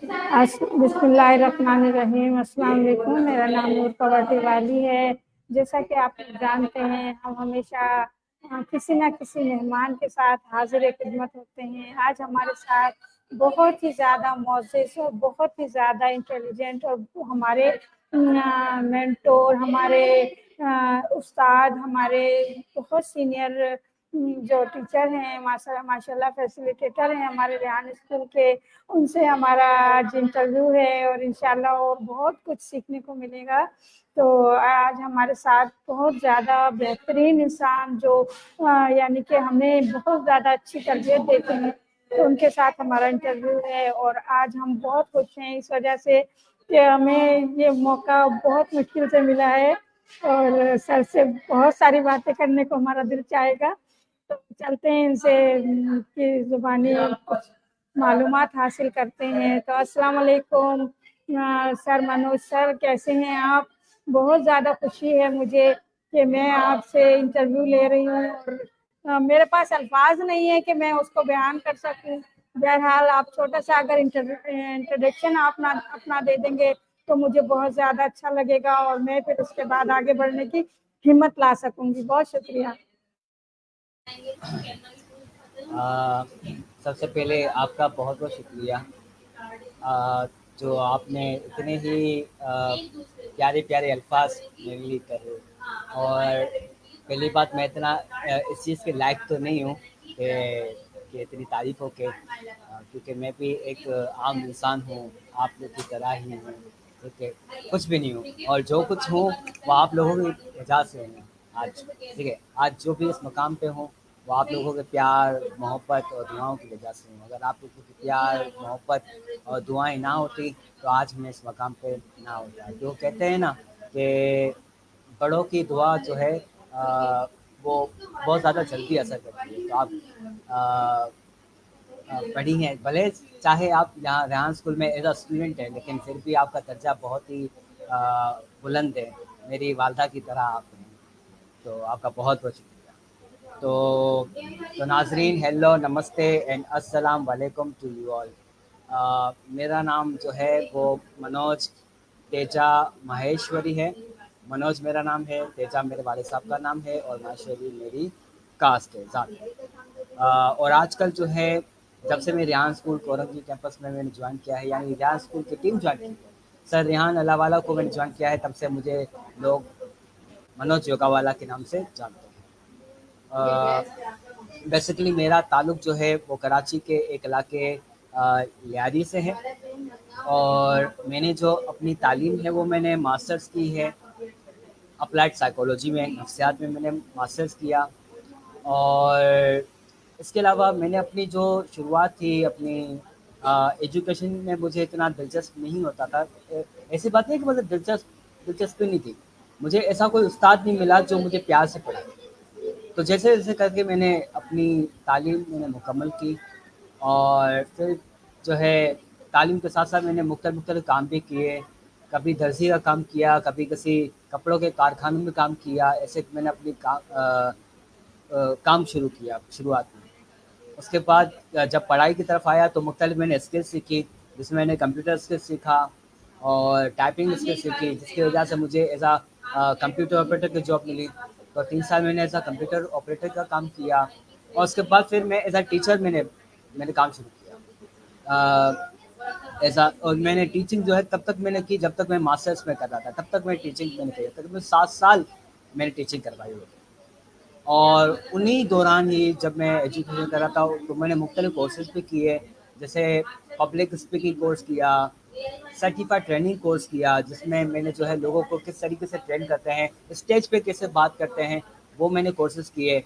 بسم اللہ الرحمن الرحیم۔ السلام علیکم، میرا نام نور پوٹی والی ہے۔ جیسا کہ آپ جانتے ہیں، ہم ہمیشہ کسی نہ کسی مہمان کے ساتھ حاضر خدمت ہوتے ہیں۔ آج ہمارے ساتھ بہت ہی زیادہ معزز اور بہت ہی زیادہ انٹیلیجنٹ اور ہمارے مینٹور، ہمارے استاد، ہمارے بہت سینئر جو ٹیچر ہیں، ماشاء اللہ فیسیلیٹیٹر ہیں ہمارے ریحان اسکول کے، ان سے ہمارا آج انٹرویو ہے اور انشاءاللہ اور بہت کچھ سیکھنے کو ملے گا۔ تو آج ہمارے ساتھ بہت زیادہ بہترین انسان جو یعنی کہ ہمیں بہت زیادہ اچھی تربیت دیتے ہیں، تو ان کے ساتھ ہمارا انٹرویو ہے۔ اور آج ہم بہت خوش ہیں اس وجہ سے کہ ہمیں یہ موقع بہت مشکل سے ملا ہے، اور سر سے بہت ساری باتیں کرنے کو ہمارا دل چاہے گا۔ تو چلتے ہیں ان سے کی زبانی کچھ معلومات حاصل کرتے ہیں۔ تو السلام علیکم سر منوج سر، کیسے ہیں آپ؟ بہت زیادہ خوشی ہے مجھے کہ میں آپ سے انٹرویو لے رہی ہوں، اور میرے پاس الفاظ نہیں ہے کہ میں اس کو بیان کر سکوں۔ بہرحال آپ چھوٹا سا اگر انٹروڈکشن آپ اپنا دے دیں گے تو مجھے بہت زیادہ اچھا لگے گا، اور میں پھر اس کے بعد آگے بڑھنے کی ہمت لا سکوں گی۔ بہت شکریہ۔ سب سے پہلے آپ کا بہت بہت شکریہ، جو آپ نے اتنے ہی پیارے پیارے الفاظ میرے لیے کہے۔ اور پہلی بات، میں اتنا اس چیز کے لائق تو نہیں ہوں کہ اتنی تعریفوں کے، کیونکہ میں بھی ایک عام انسان ہوں، آپ لوگ کی طرح ہی ہوں، ٹھیک ہے، کچھ بھی نہیں ہوں، اور جو کچھ ہوں وہ آپ لوگوں کی وجہ سے ہوں آج، ٹھیک ہے۔ آج جو بھی اس مقام پہ ہوں وہ آپ لوگوں کے پیار، محبت اور دعاؤں کی وجہ سے ہوں۔ اگر آپ لوگوں کی پیار، محبت اور دعائیں نہ ہوتی تو آج ہمیں اس مقام پہ نہ ہوتا۔ جو کہتے ہیں نا کہ بڑوں کی دعا جو ہے وہ بہت زیادہ جلدی اثر کرتی ہے۔ تو آپ پڑھی ہیں، بھلے چاہے آپ یہاں ریحان اسکول میں ایز اے اسٹوڈنٹ ہیں، لیکن پھر بھی آپ کا درجہ بہت ہی بلند ہے، میری والدہ کی طرح آپ ہیں، تو آپ کا بہت بہت شکریہ۔ تو ناظرین، ہیلو، نمستے اینڈ السلام علیکم ٹو یو آل۔ میرا نام جو ہے وہ منوج تیجا مہیشوری ہے۔ منوج میرا نام ہے، تیجا میرے والد صاحب کا نام ہے، اور مہیشوری میری کاسٹ ہے، ذات ہے۔ اور آج کل جو ہے، جب سے میں ریحان اسکول کورنگی کیمپس میں نے جوائن کیا ہے، یعنی ریحان اسکول کی ٹیم جوائن کی ہے، سر ریحان اللہ والا کو میں نے جوائن کیا ہے، تب سے مجھے لوگ منوج یوگا والا کے نام سے جانتے ہیں۔ بیسیکلی میرا تعلق جو ہے وہ کراچی کے ایک علاقے لیاری سے ہے، اور میں نے جو اپنی تعلیم ہے وہ میں نے ماسٹرز کی ہے اپلائڈ سائیکولوجی میں، نفسیات میں نے ماسٹرز کیا۔ اور اس کے علاوہ میں نے اپنی جو شروعات تھی اپنی ایجوکیشن میں، مجھے اتنا دلچسپ نہیں ہوتا تھا، ایسی بات نہیں کہ مطلب دلچسپی نہیں تھی، مجھے ایسا کوئی استاد نہیں ملا جو مجھے پیار سے پڑھائے۔ تو جیسے جیسے کر کے میں نے اپنی تعلیم میں نے مکمل کی، اور پھر جو ہے تعلیم کے ساتھ ساتھ میں نے مختلف کام بھی کیے، کبھی درزی کا کام کیا، کبھی کسی کپڑوں کے کارخانوں میں کام کیا، ایسے میں نے اپنی کام شروع کیا شروعات میں۔ اس کے بعد جب پڑھائی کی طرف آیا تو مختلف میں نے اسکل سیکھی، جس میں نے کمپیوٹر اسکل سیکھا اور ٹائپنگ اسکل سیکھی، جس کی وجہ سے مجھے ایز اے کمپیوٹر آپریٹر کی جاب ملی۔ تو 3 سال میں نے ایز اے کمپیوٹر آپریٹر کا کام کیا، اور اس کے بعد پھر میں ایز اے ٹیچر میں نے کام شروع کیا ایسا۔ اور میں نے ٹیچنگ جو ہے تب تک میں نے کی جب تک میں ماسٹرس میں کر رہا تھا، تب تک میں ٹیچنگ میں نے کی، تقریباً 7 سال میں نے ٹیچنگ کروائی ہوئی۔ اور انہی دوران ہی جب میں ایجوکیشن کر رہا تھا تو میں نے مختلف کورسز بھی کیے، جیسے پبلک اسپیکنگ کورس کیا، سرٹیفائڈ ٹریننگ کورس کیا، جس میں میں نے جو ہے لوگوں کو کس طریقے سے ٹرین کرتے ہیں، اسٹیج پہ کیسے بات کرتے ہیں، وہ میں نے کورسز کیے۔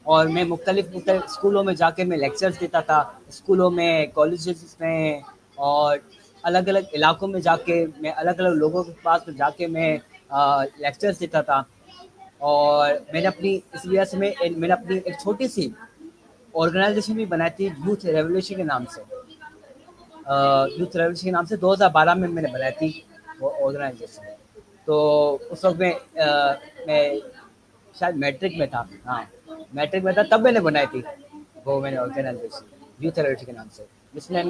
اور میں مختلف اسکولوں میں جا کے میں لیکچرز دیتا تھا، اسکولوں میں، کالجز میں، اور الگ الگ علاقوں میں جا کے میں الگ الگ لوگوں کے پاس جا کے میں لیکچرز دیتا تھا۔ اور میں نے اپنی اس وجہ سے میں نے اپنی ایک چھوٹی سی آرگنائزیشن بھی بنائی تھی یوتھ ریولیوشن کے نام سے، یوتھ ریولیوشن کے نام سے 2012 میں نے بنائی تھی وہ آرگنائزیشن۔ تو اس وقت میں شاید میٹرک میں تھا، ہاں میٹرک میں تھا، تب میں نے بنائی تھی وہ میں نے آرگنائزیشن یوتھ ریولیوشن کے نام سے، جس میں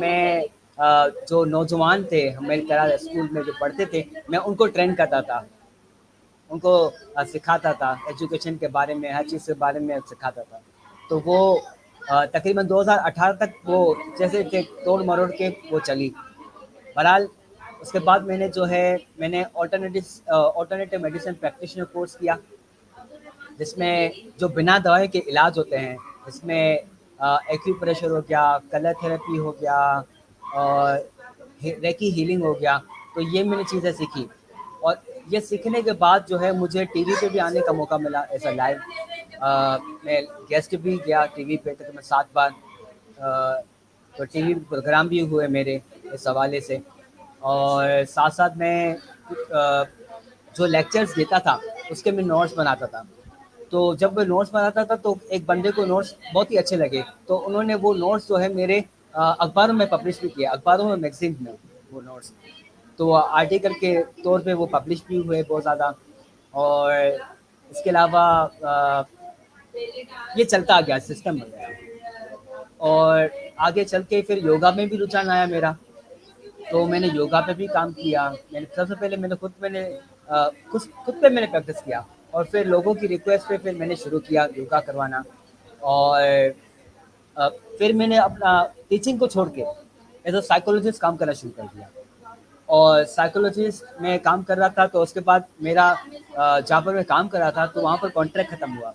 जो नौजवान थे मेरी तरह स्कूल में जो पढ़ते थे, मैं उनको ट्रेन करता था, उनको सिखाता था एजुकेशन के बारे में, हर चीज़ के बारे में सिखाता था। तो वो तकरीबन 2018 तक वो जैसे थे तोड़ मरोड़ के वो चली। बहरहाल उसके बाद मैंने जो है मैंने ऑल्टरनेटिव मेडिसिन प्रैक्टिशनर कोर्स किया, जिसमें जो बिना दवाई के इलाज होते हैं, इसमें एक्यूप्रेशर हो गया, कलर थेरेपी हो गया और रेकी हीलिंग हो गया। तो ये मैंने चीज़ें सीखी और ये सीखने के बाद जो है मुझे टीवी पे भी आने का मौका मिला एज अ लाइव। मैं गेस्ट भी गया टीवी पे तकरीबन 7 बार। तो टीवी प्रोग्राम भी हुए मेरे इस हवाले से, और साथ साथ मैं जो लेक्चर्स देता था उसके मैं नोट्स बनाता था। तो जब मैं नोट्स बनाता था तो एक बंदे को नोट्स बहुत ही अच्छे लगे, तो उन्होंने वो नोट्स जो है मेरे अखबारों में पब्लिश भी किया, अखबारों में, मैगजीन में वो नोट्स। तो आर्टिकल के तौर पे वो पब्लिश भी हुए बहुत ज़्यादा। और इसके अलावा ये चलता गया, सिस्टम बन गया। और आगे चल के फिर योगा में भी रुझान आया मेरा, तो मैंने योगा पे भी काम किया। मैंने सबसे पहले खुद पे मैंने प्रैक्टिस किया, और फिर लोगों की रिक्वेस्ट पे फिर मैंने शुरू किया योगा करवाना। और फिर मैंने अपना टीचिंग को छोड़ के एज अ साइकोलॉजिस्ट काम करना शुरू कर दिया। और साइकोलॉजिस्ट में काम कर रहा था, तो उसके बाद मेरा जहाँ पर मैं काम कर रहा था तो वहाँ पर कॉन्ट्रैक्ट ख़त्म हुआ,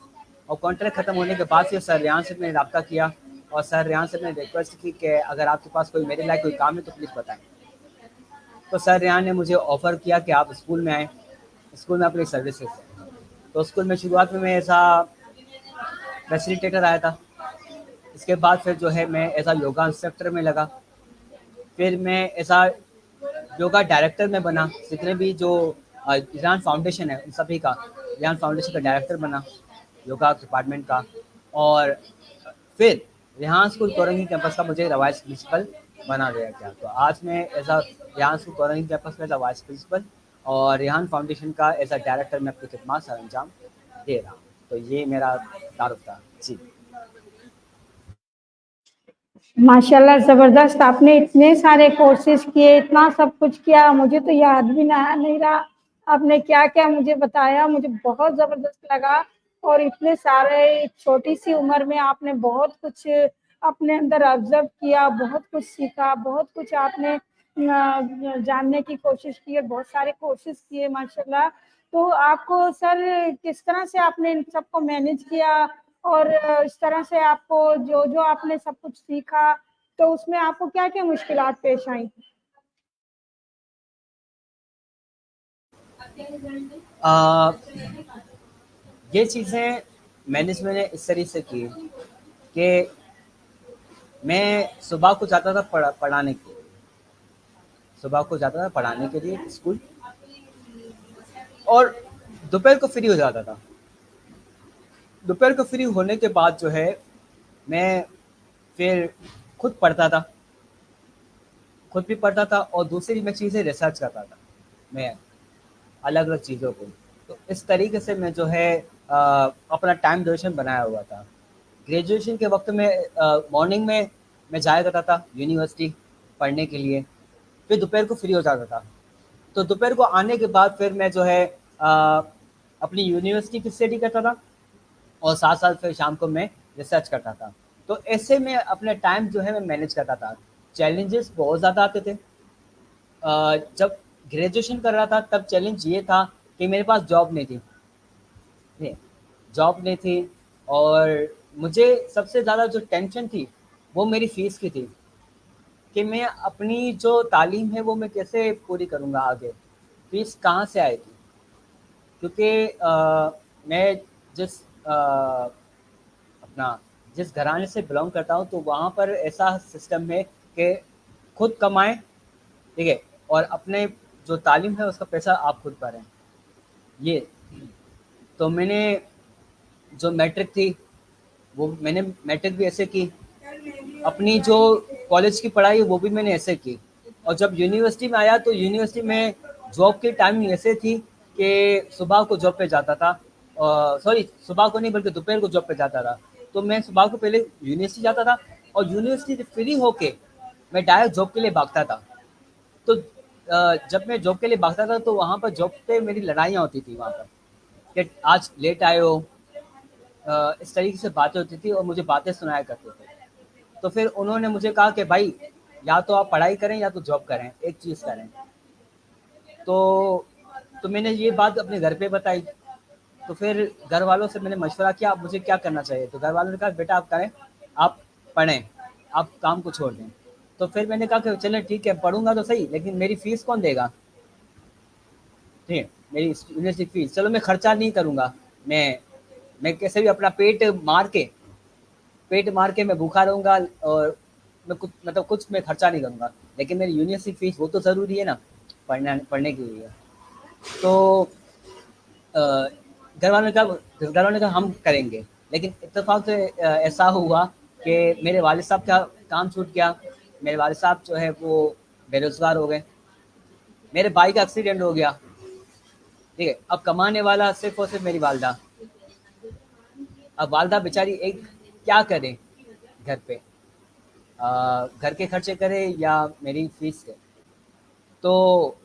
और कॉन्ट्रैक्ट ख़त्म होने के बाद फिर सर रेहान से मैंने रब्ता किया, और सर रेहान से मैंने रिक्वेस्ट की कि अगर आपके पास कोई मेरे लायक कोई काम है तो प्लीज़ बताएं। तो सर रेहान ने मुझे ऑफ़र किया कि आप स्कूल में आएँ, स्कूल में अपनी सर्विसेज। तो स्कूल में शुरुआत में मैं ऐसा फैसिलिटेटर आया था, इसके बाद फिर जो है मैं ऐसा योगा इंस्ट्रक्टर में लगा, फिर मैं ऐसा योगा डायरेक्टर में बना। जितने भी जो रेहान फाउंडेशन है उन सभी का, रेहान फाउंडेशन का डायरेक्टर बना योगा डिपार्टमेंट का। और फिर रेहान स्कूल कोरंगी कैंपस का मुझे वाइस प्रिंसिपल बना दिया गया। तो आज मैं ऐसा रेहान स्कूल कोरंगी कैंपस में एज वाइस प्रिंसिपल और रेहान फाउंडेशन का एज अ डायरेक्टर में अपनी खिदमत सर अंजाम दे रहा हूँ। तो ये मेरा तारुफ था जी। माशाल्लाह, जबरदस्त। आपने इतने सारे कोर्सेज किए, इतना सब कुछ किया, मुझे तो याद भी नहीं रहा आपने क्या क्या मुझे बताया। मुझे बहुत जबरदस्त लगा, और इतने सारे छोटी सी उम्र में आपने बहुत कुछ अपने अंदर ऑब्जर्व किया, बहुत कुछ सीखा, बहुत कुछ आपने जानने की कोशिश की, बहुत सारे कोर्सेज किए माशाल्लाह। तो आपको सर किस तरह से आपने इन सबको मैनेज किया, और इस तरह से आपको जो जो आपने सब कुछ सीखा, तो उसमें आपको क्या क्या मुश्किलात पेश आई? आ, ये चीज़ें मैनेज मैंने इस तरीके से की कि मैं सुबह को जाता था पढ़ाने के लिए, सुबह को जाता था पढ़ाने के लिए स्कूल, और दोपहर को फ्री हो जाता था। दोपहर को फ्री होने के बाद जो है मैं फिर खुद पढ़ता था, खुद भी पढ़ता था, और दूसरी मैं चीज़ें रिसर्च करता था मैं अलग अलग चीज़ों को। तो इस तरीके से मैं जो है अपना टाइम ड्यूरेशन बनाया हुआ था। ग्रेजुएशन के वक्त में मॉर्निंग में मैं जाया करता था यूनिवर्सिटी पढ़ने के लिए, फिर दोपहर को फ्री हो जाता था। तो दोपहर को आने के बाद फिर मैं जो है अपनी यूनिवर्सिटी की स्टडी करता था, और साथ साथ फिर शाम को मैं रिसर्च करता था। तो ऐसे में अपने टाइम जो है मैं मैनेज करता था। चैलेंजेस बहुत ज़्यादा आते थे। जब ग्रेजुएशन कर रहा था तब चैलेंज ये था कि मेरे पास जॉब नहीं थी, जॉब नहीं थी, और मुझे सबसे ज़्यादा जो टेंशन थी वो मेरी फ़ीस की थी कि मैं अपनी जो तालीम है वो मैं कैसे पूरी करूँगा आगे, फ़ीस कहाँ से आएगी। क्योंकि मैं जिस अपना जिस घराने से बिलोंग करता हूँ तो वहाँ पर ऐसा सिस्टम है कि खुद कमाएं, ठीक है, और अपने जो तालीम है उसका पैसा आप खुद भरें। ये तो मैंने जो मैट्रिक थी वो मैंने मैट्रिक भी ऐसे की, अपनी जो कॉलेज की पढ़ाई है वो भी मैंने ऐसे की। और जब यूनिवर्सिटी में आया तो यूनिवर्सिटी में जॉब की टाइमिंग ऐसे थी कि सुबह को जॉब पे जाता था, सॉरी सुबह को नहीं बल्कि दोपहर को जॉब पे जाता था। तो मैं सुबह को पहले यूनिवर्सिटी जाता था, और यूनिवर्सिटी से फ्री होके मैं डायरेक्ट जॉब के लिए भागता था। तो जब मैं जॉब के लिए भागता था तो वहाँ पर जॉब पे मेरी लड़ाइयाँ होती थी वहाँ पर, कि आज लेट आए हो, इस तरीके से बातें होती थी और मुझे बातें सुनाया करते थे। तो फिर उन्होंने मुझे कहा कि भाई या तो आप पढ़ाई करें या तो जॉब करें, एक चीज़ करें। तो तो मैंने ये बात अपने घर पे बताई। तो फिर घर वालों से मैंने मशवरा किया अब मुझे क्या करना चाहिए। तो घर वालों ने कहा बेटा आप करें, आप पढ़ें, आप काम को छोड़ दें। तो फिर मैंने कहा कि चलें ठीक है, पढ़ूंगा तो सही, लेकिन मेरी फ़ीस कौन देगा? ठीक है, मेरी यूनिवर्सिटी फ़ीस, चलो मैं खर्चा नहीं करूँगा, मैं कैसे भी अपना पेट मार के मैं भूखा रहूँगा और मैं कुछ मतलब कुछ मैं खर्चा नहीं करूँगा, लेकिन मेरी यूनिवर्सिटी फ़ीस वो तो ज़रूरी है ना, पढ़ने के लिए। तो अ, घर वालों ने कहा हम करेंगे, लेकिन इत्तेफाक से ऐसा हुआ कि मेरे वालिद साहब का काम छूट गया। मेरे वालिद साहब जो है वो बेरोज़गार हो गए। मेरे भाई का एक्सीडेंट हो गया। ठीक है, अब कमाने वाला सिर्फ़ और सिर्फ़ मेरी वालदा। अब वालदा बेचारी एक क्या करे घर पे, घर के खर्चे करे या मेरी फ़ीस दे। तो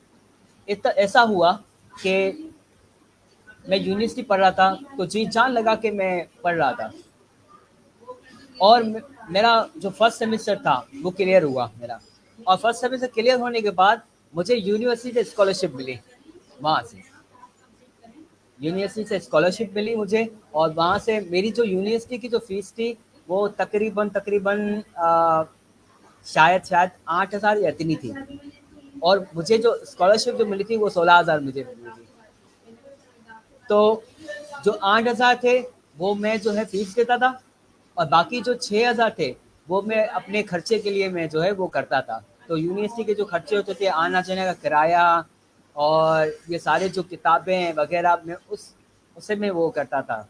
ऐसा हुआ कि मैं यूनिवर्सिटी पढ़ रहा था, तो जी जान लगा के मैं पढ़ रहा था। और मेरा जो फर्स्ट सेमेस्टर था वो क्लियर हुआ मेरा, और फर्स्ट सेमेस्टर क्लियर होने के बाद मुझे यूनिवर्सिटी से स्कॉलरशिप मिली। वहाँ से यूनिवर्सिटी से स्कॉलरशिप मिली मुझे, और वहाँ से मेरी जो यूनिवर्सिटी की जो फीस थी वो तकरीबन शायद 8,000 या इतनी थी, और मुझे जो स्कॉलरशिप जो मिली थी वो 16,000 मुझे मिली थी। तो जो 8,000 थे वो मैं जो है फीस देता था, और बाकी जो 6,000 थे वो मैं अपने खर्चे के लिए मैं जो है वो करता था। तो यूनिवर्सिटी के जो खर्चे होते थे, आना जाने का किराया और ये सारे जो किताबें वगैरह, मैं उससे मैं वो करता था।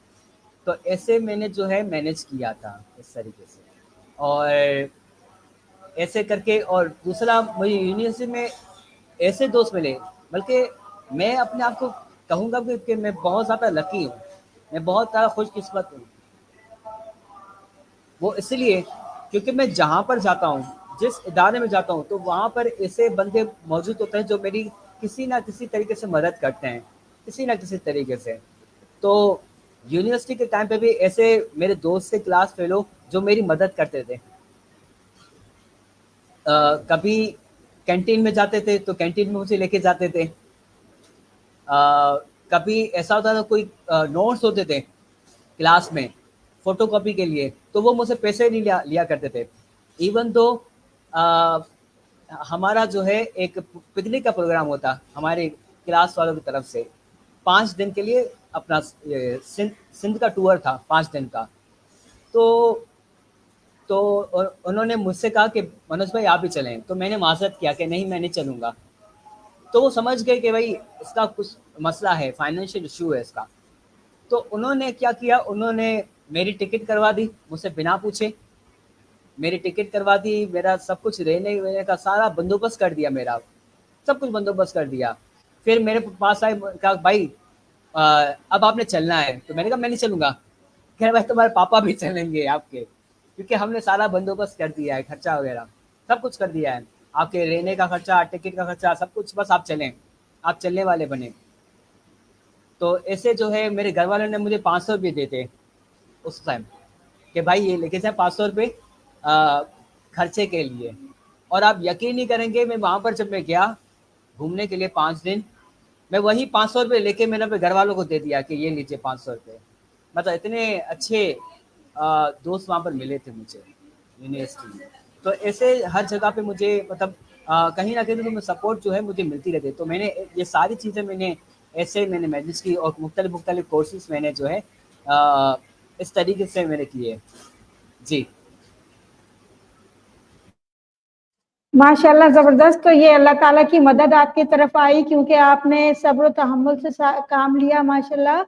तो ऐसे मैंने जो है मैनेज किया था इस तरीके से। और ऐसे करके, और दूसरा मुझे यूनिवर्सिटी में ऐसे दोस्त मिले, बल्कि मैं अपने आप को कहूँगा कि मैं बहुत ज़्यादा लकी हूँ, मैं बहुत ज़्यादा खुशकिस्मत हूँ। वो इसलिए क्योंकि मैं जहाँ पर जाता हूँ, जिस इदारे में जाता हूँ, तो वहाँ पर ऐसे बंदे मौजूद होते हैं जो मेरी किसी ना किसी तरीके से मदद करते हैं, किसी ना किसी तरीके से। तो यूनिवर्सिटी के टाइम पे भी ऐसे मेरे दोस्त थे क्लास फेलो जो मेरी मदद करते थे। कभी कैंटीन में जाते थे तो कैंटीन में मुझे लेके जाते थे। कभी ऐसा होता था कोई नोट्स होते थे क्लास में फोटोकॉपी के लिए, तो वो मुझसे पैसे नहीं लिया करते थे। इवन तो हमारा जो है एक पिकनिक का प्रोग्राम होता हमारे क्लास वालों की तरफ से, 5 दिन के लिए अपना सिंध का टूर था, 5 दिन का। तो तो उन्होंने मुझसे कहा कि मनोज भाई आप भी चलें, तो मैंने माजरत किया कि नहीं मैं नहीं चलूँगा। तो वो समझ गए कि भाई इसका कुछ मसला है, फाइनेंशियल इशू है इसका। तो उन्होंने क्या किया, उन्होंने मेरी टिकट करवा दी मुझसे बिना पूछे। मेरी टिकट करवा दी, मेरा सब कुछ रहने वहने का सारा बंदोबस्त कर दिया, मेरा सब कुछ बंदोबस्त कर दिया। फिर मेरे पास आए, कहा भाई अब आपने चलना है। तो मैंने कहा मैं नहीं चलूँगा। कह रहे भाई तुम्हारे पापा भी चलेंगे आपके, क्योंकि हमने सारा बंदोबस्त कर दिया है, खर्चा वगैरह सब कुछ कर दिया है, आपके रहने का खर्चा, टिकट का खर्चा, सब कुछ, बस आप चलें, आप चलने वाले बने। तो ऐसे जो है मेरे घर वालों ने मुझे 500 रुपये देते उस टाइम, कि भाई ये लेके जाए 500 रुपये खर्चे के लिए। और आप यकीन नहीं करेंगे, मैं वहाँ पर जब मैं गया घूमने के लिए 5 दिन, मैं वही 500 रुपये लेके मैंने अपने घर वालों को दे दिया कि ये लीजिए 500 रुपये। मतलब इतने अच्छे दोस्त वहाँ पर मिले थे मुझे यूनिवर्सिटी में। तो ऐसे हर जगह पे मुझे मतलब कहीं ना कहीं तो सपोर्ट जो है मुझे मिलती रहती है। तो मैंने ये सारी चीज़ें ऐसे मैंने मैनेज की, और मुख्तलिफ कोर्सेज मैंने जो है इस तरीके से मैंने किए। जी माशाल्लाह ज़बरदस्त। तो ये अल्लाह ताला की मदद आपकी तरफ आई क्योंकि आपने सब्र तहम्मुल से काम लिया माशाल्लाह।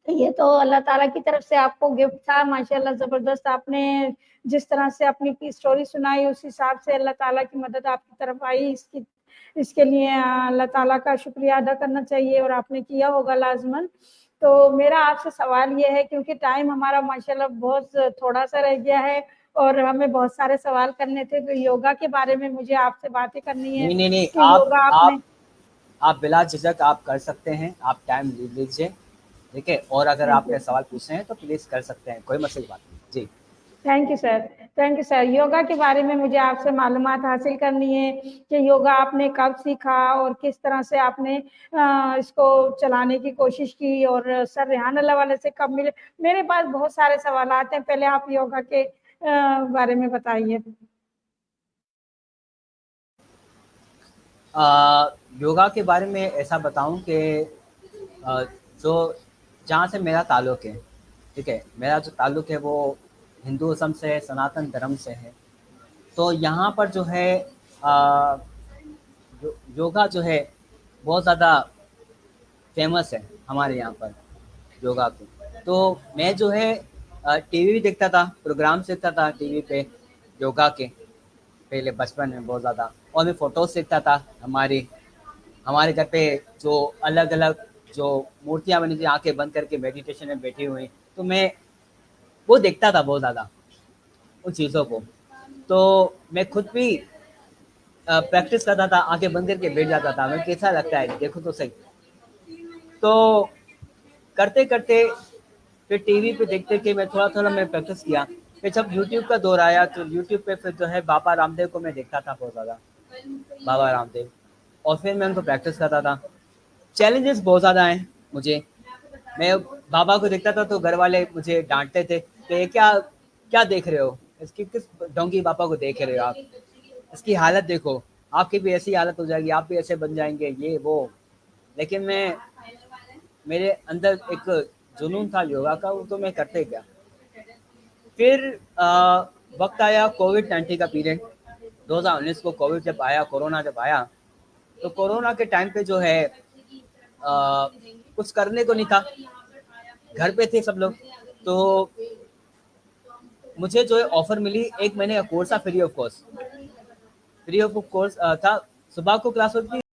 तो ये तो अल्लाह ताला की तरफ से आपको गिफ्ट था माशाल्लाह ज़बरदस्त। आपने जिस तरह से अपनी स्टोरी सुनाई उस हिसाब से अल्लाह ताला की मदद आपकी तरफ आई। इसके लिए अल्लाह ताला का शुक्रिया अदा करना चाहिए, और आपने किया होगा लाजमन। तो मेरा आपसे सवाल ये है, क्योंकि टाइम हमारा माशाल्लाह बहुत थोड़ा सा रह गया है, और हमें बहुत सारे सवाल करने थे, तो योगा के बारे में मुझे आपसे बातें करनी है नहीं, कि योगा आपने आप बिला झिझक आप कर सकते हैं, आप टाइम ले लीजिए, ठीक है। और अगर थैंक आपने यू सवाल पूछने हैं तो प्लीज़ कर सकते हैं, कोई मसले की बात नहीं। जी। Thank you sir. Thank you sir. योगा के बारे में मुझे आपसे मालूमात हासिल करनी है कि योगा आपने कब सीखा और किस तरह से आपने इसको चलाने की कोशिश की, और सर रेहान अल्लाह वाले से कब मिले। मेरे पास बहुत सारे सवाल हैं, पहले आप योगा के बारे में बताइए। योगा के बारे में ऐसा बताऊं कि अ, जो जहाँ से मेरा ताल्लुक़ है, ठीक है, मेरा जो ताल्लुक़ है वो हिंदुइज़्म से है, सनातन धर्म से है। तो यहाँ पर जो है योगा जो है बहुत ज़्यादा फेमस है हमारे यहाँ पर योगा को। तो मैं जो है टीवी भी देखता था, प्रोग्राम्स देखता था टीवी पे योगा के, पहले बचपन में बहुत ज़्यादा। और मैं फ़ोटोज़ देखता था हमारे घर पे जो अलग-अलग जो मूर्तियाँ बनी थी आँखें बंद करके मेडिटेशन में बैठी हुई, तो मैं वो देखता था बहुत ज़्यादा उन चीज़ों को। तो मैं खुद भी प्रैक्टिस करता था, आँखें बंद करके बैठ जाता था, मैं कैसा लगता है देखो तो सही। तो करते-करते फिर टीवी पे देखते कि मैं थोड़ा-थोड़ा मैं प्रैक्टिस किया। फिर जब यूट्यूब का दौर आया तो यूट्यूब पे फिर जो है बाबा रामदेव को मैं देखता था बहुत ज़्यादा, बाबा रामदेव। और फिर मैं उनको प्रैक्टिस करता था। चैलेंजेस बहुत ज़्यादा हैं मुझे। मैं बाबा को देखता था तो घर वाले मुझे डाँटते थे कि ये क्या क्या देख रहे हो? इसकी किस ढोंगी बाबा को देख रहे हो आप? इसकी हालत देखो, आपकी भी ऐसी हालत हो जाएगी, आप भी ऐसे बन जाएँगे, ये वो। लेकिन मेरे अंदर एक जुनून था योगा का, वो तो मैं करते गया। फिर वक़्त आया कोविड-19 का पीरियड, 2019 को कोविड जब आया, कोरोना जब आया, तो कोरोना के टाइम पे जो है कुछ करने को नहीं था, घर पे थे सब लोग। तो मुझे जो है ऑफ़र मिली 1 महीने का कोर्स था free of cost. Free of course था, सुबह को क्लास होती थी।